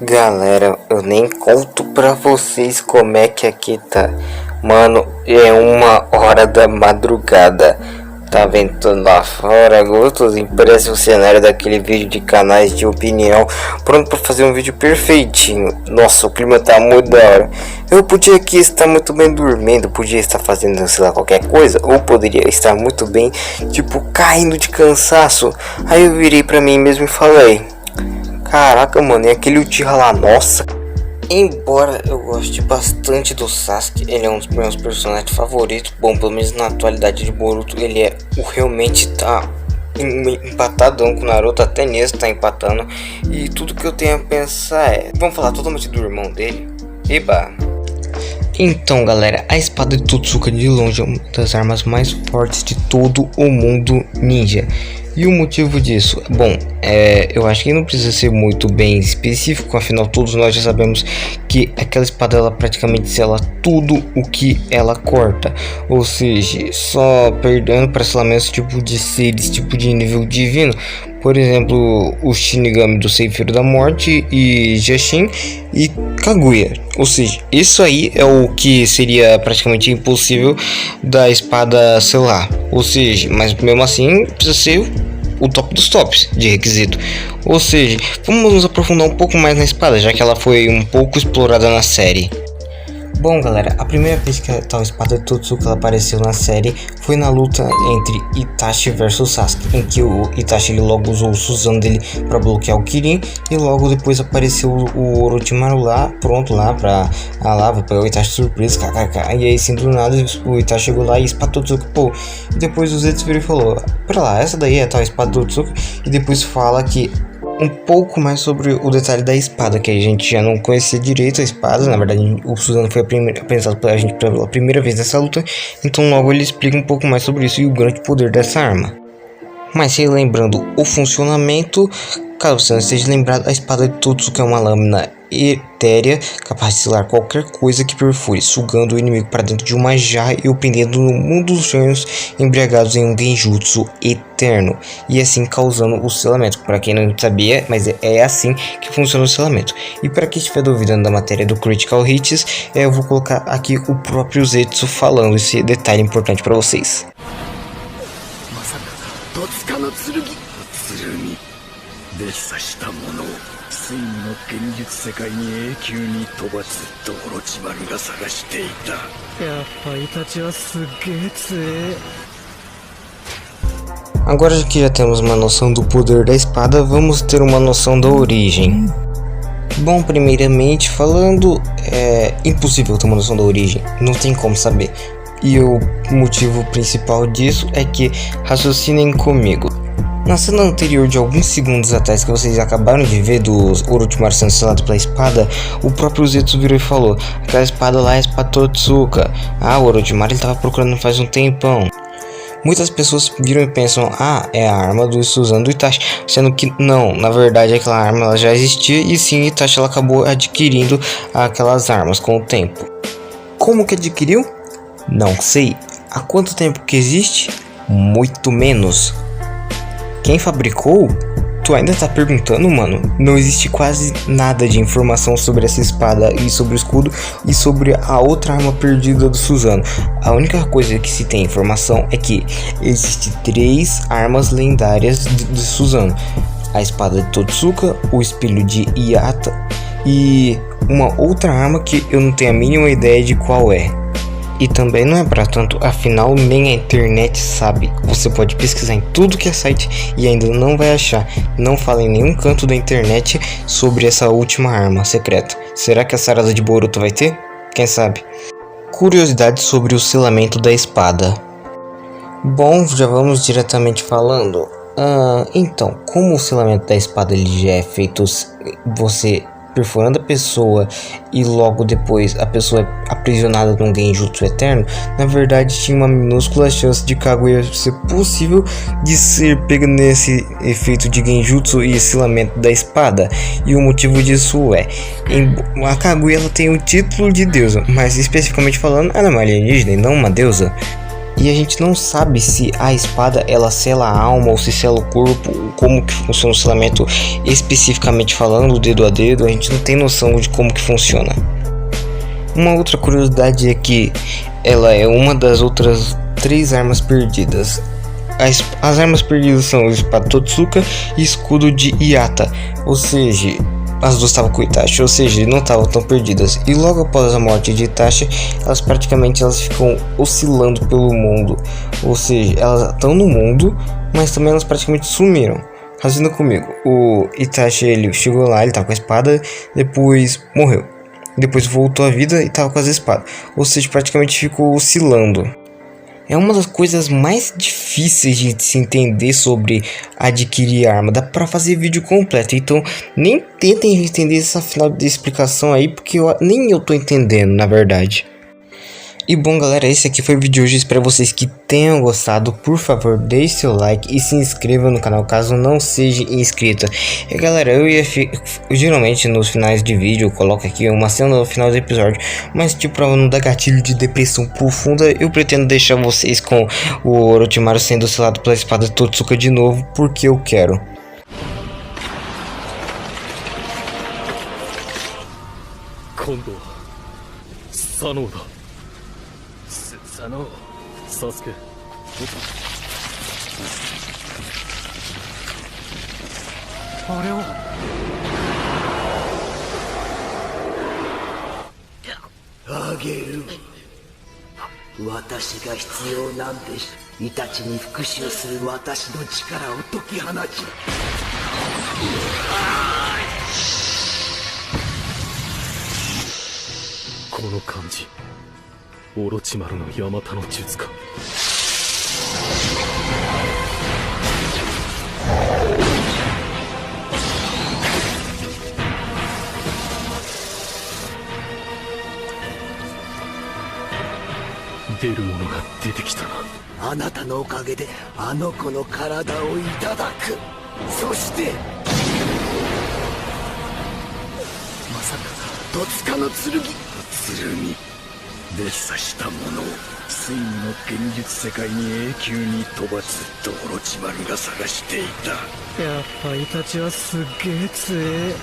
Galera, eu nem conto pra vocês como é que aqui tá. Mano, é 1h da madrugada. Tá ventando lá fora, gostosinho. Parece o cenário daquele vídeo de canais de opinião. Pronto pra fazer um vídeo perfeitinho. Nossa, o clima tá muito da hora. Eu podia aqui estar muito bem dormindo. Podia estar fazendo, sei lá, qualquer coisa. Ou poderia estar muito bem, tipo, caindo de cansaço. Aí eu virei pra mim mesmo e falei: caraca, mano, e aquele Uchiha lá, nossa. Embora eu goste bastante do Sasuke, ele é um dos meus personagens favoritos. Bom, pelo menos na atualidade de Boruto, ele é realmente tá empatadão com o Naruto, até nisso tá empatando. E tudo que eu tenho a pensar é, vamos falar totalmente do irmão dele? Eba! Então galera, a espada de Totsuka de longe é uma das armas mais fortes de todo o mundo ninja. E o motivo disso? Bom, eu acho que não precisa ser muito bem específico, afinal todos nós já sabemos que aquela espada ela praticamente sela tudo o que ela corta. Ou seja, só perdendo para selamentos tipo de seres, tipo de nível divino. Por exemplo, o Shinigami do Ceifeiro da Morte e Jashin e Kaguya. Ou seja, isso aí é o que seria praticamente impossível da espada selar. Ou seja, mas mesmo assim precisa ser o top dos tops de requisito. Ou seja, vamos nos aprofundar um pouco mais na espada, já que ela foi um pouco explorada na série. Bom galera, a primeira vez que a tal espada de Totsuka ela apareceu na série foi na luta entre Itachi versus Sasuke, em que o Itachi ele logo usou o Susanoo dele para bloquear o Kirin, e logo depois apareceu o Orochimaru lá, pronto lá pra vai pegar o Itachi surpresa, kkk, e aí sim do nada o Itachi chegou lá e espatou Totsuka, pô, e depois o Zetsu virou e falou, pera lá, essa daí é a tal espada de Totsuka, e depois fala que um pouco mais sobre o detalhe da espada, que a gente já não conhecia direito a espada. Na verdade, o Susanoo foi apresentado pela gente pela primeira vez nessa luta, então logo ele explica um pouco mais sobre isso e o grande poder dessa arma. Mas relembrando o funcionamento, caso você não esteja lembrado, a espada de Totsuka é uma lâmina etérea capaz de selar qualquer coisa que perfure, sugando o inimigo para dentro de uma jarra e o prendendo no mundo dos sonhos, embriagados em um genjutsu eterno, e assim causando o selamento. Para quem não sabia, mas é assim que funciona o selamento. E para quem estiver duvidando da matéria do Critical Hits, eu vou colocar aqui o próprio Zetsu falando esse detalhe importante para vocês. Agora que já temos uma noção do poder da espada, vamos ter uma noção da origem. Bom, primeiramente falando, é impossível ter uma noção da origem, não tem como saber. E o motivo principal disso é que, raciocinem comigo. Na cena anterior de alguns segundos atrás que vocês acabaram de ver do Orochimaru sendo selado pela espada, o próprio Zetsu virou e falou, aquela espada lá é a espada Totsuka. O Orochimaru ele tava procurando faz um tempão. Muitas pessoas viram e pensam, é a arma do Susanoo do Itachi, sendo que não, na verdade aquela arma ela já existia e sim, Itachi ela acabou adquirindo aquelas armas com o tempo. Como que adquiriu? Não sei. Há quanto tempo que existe? Muito menos. Quem fabricou? Tu ainda tá perguntando, mano? Não existe quase nada de informação sobre essa espada e sobre o escudo e sobre a outra arma perdida do Susanoo. A única coisa que se tem informação é que existem 3 armas lendárias de Susanoo: a espada de Totsuka, o espelho de Iata e uma outra arma que eu não tenho a mínima ideia de qual é. E também não é pra tanto, afinal nem a internet sabe. Você pode pesquisar em tudo que é site e ainda não vai achar. Não fala em nenhum canto da internet sobre essa última arma secreta. Será que a Sarada de Boruto vai ter? Quem sabe? Curiosidades sobre o selamento da espada. Bom, já vamos diretamente falando. Então, como o selamento da espada ele já é feito você perfurando a pessoa e logo depois a pessoa é aprisionada num genjutsu eterno, na verdade tinha uma minúscula chance de Kaguya ser possível de ser pega nesse efeito de genjutsu e selamento da espada. E o motivo disso é, a Kaguya ela tem o título de deusa, mas especificamente falando ela é uma alienígena e não uma deusa. E a gente não sabe se a espada ela sela a alma ou se sela o corpo, como que funciona o selamento especificamente falando, dedo a dedo, a gente não tem noção de como que funciona. Uma outra curiosidade é que ela é uma das outras 3 armas perdidas. As armas perdidas são o espada Totsuka e escudo de Iata, ou seja, as duas estavam com Itachi, ou seja, não estavam tão perdidas. E logo após a morte de Itachi, elas ficam oscilando pelo mundo, ou seja, elas estão no mundo, mas também elas praticamente sumiram. Raciocina comigo, o Itachi ele chegou lá, ele estava com a espada, depois morreu, depois voltou à vida e estava com as espadas, ou seja, praticamente ficou oscilando. É uma das coisas mais difíceis de se entender sobre adquirir arma. Dá pra fazer vídeo completo, então nem tentem entender essa final de explicação aí, porque nem eu tô entendendo, na verdade. E bom galera, esse aqui foi o vídeo de hoje, espero vocês que tenham gostado. Por favor, deixe seu like e se inscreva no canal caso não seja inscrito. E galera, eu geralmente nos finais de vídeo eu coloco aqui uma cena no final do episódio, mas tipo pra não dar gatilho de depressão profunda, eu pretendo deixar vocês com o Orochimaru sendo selado pela espada Totsuka de novo, porque eu quero. Sasuke. あれはあげる。私が必要なんでイタチに復讐する私の力を解き放ち。この感じ。オロチマルのヤマタの術か。出るものが出てきたな。あなたのおかげであの子の体をいただく。そしてまさか戸塚の剣。剣で刺したものをついにの現実世界に永久に飛ばすとオロチマルが探していた。やっぱイタチはすっげえ強え。